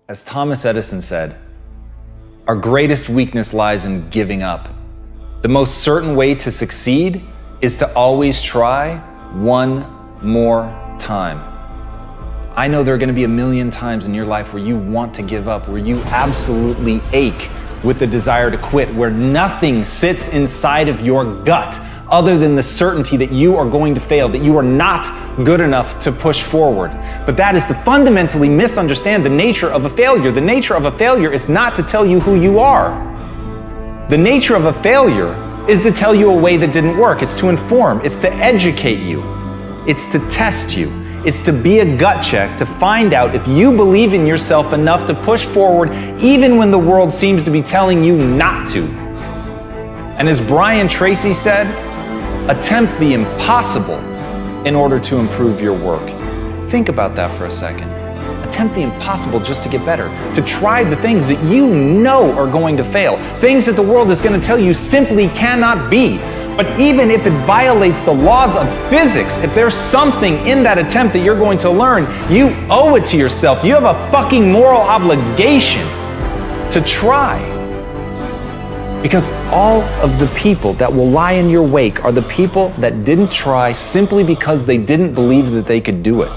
As Thomas Edison said, our greatest weakness lies in giving up. The most certain way to succeed is to always try one more time. I know there are going to be a million times in your life where you want to give up, where you absolutely ache with the desire to quit, where nothing sits inside of your gut other than the certainty that you are going to fail, that you are not good enough to push forward. But that is to fundamentally misunderstand the nature of a failure. The nature of a failure is not to tell you who you are. The nature of a failure is to tell you a way that didn't work. It's to inform, it's to educate you, it's to test you. It's to be a gut check to find out if you believe in yourself enough to push forward even when the world seems to be telling you not to. And as Brian Tracy said, attempt the impossible in order to improve your work. Think about that for a second. Attempt the impossible just to get better, to try the things that you know are going to fail, things that the world is going to tell you simply cannot be. But even if it violates the laws of physics, if there's something in that attempt that you're going to learn, you owe it to yourself. You have a fucking moral obligation to try. Because all of the people that will lie in your wake are the people that didn't try simply because they didn't believe that they could do it.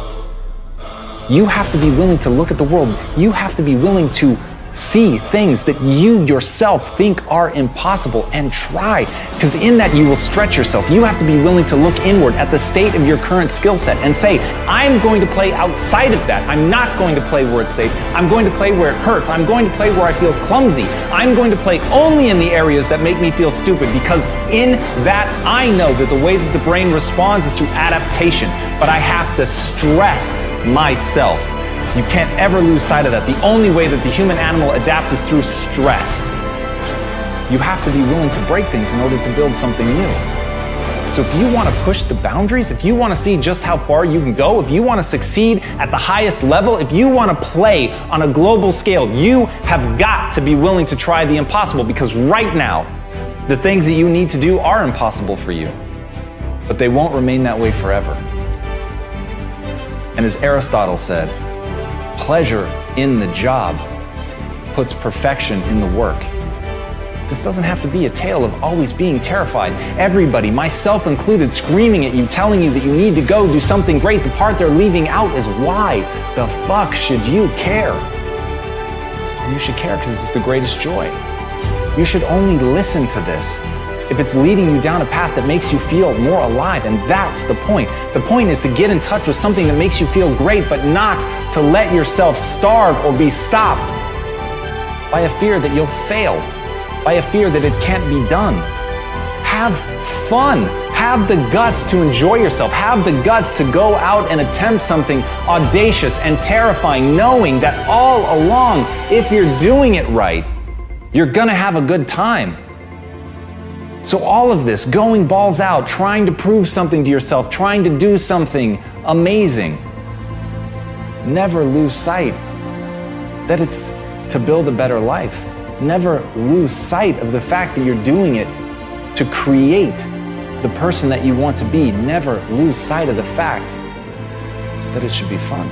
You have to be willing to look at the world. You have to be willing to see things that you yourself think are impossible and try, because in that you will stretch yourself. You have to be willing to look inward at the state of your current skill set and say, I'm going to play outside of that. I'm not going to play where it's safe. I'm going to play where it hurts. I'm going to play where I feel clumsy. I'm going to play only in the areas that make me feel stupid, because in that I know that the way that the brain responds is through adaptation, but I have to stress myself. You can't ever lose sight of that. The only way that the human animal adapts is through stress. You have to be willing to break things in order to build something new. So if you want to push the boundaries, if you want to see just how far you can go, if you want to succeed at the highest level, if you want to play on a global scale, you have got to be willing to try the impossible, because right now, the things that you need to do are impossible for you, but they won't remain that way forever. And as Aristotle said, pleasure in the job puts perfection in the work. This doesn't have to be a tale of always being terrified. Everybody, myself included, screaming at you, telling you that you need to go do something great. The part they're leaving out is why the fuck should you care? And you should care because it's the greatest joy. You should only listen to this if it's leading you down a path that makes you feel more alive, and that's the point. The point is to get in touch with something that makes you feel great, but not to let yourself starve or be stopped by a fear that you'll fail, by a fear that it can't be done. Have fun. Have the guts to enjoy yourself. Have the guts to go out and attempt something audacious and terrifying, knowing that all along, if you're doing it right, you're gonna have a good time. So all of this, going balls out, trying to prove something to yourself, trying to do something amazing, never lose sight that it's to build a better life. Never lose sight of the fact that you're doing it to create the person that you want to be. Never lose sight of the fact that it should be fun.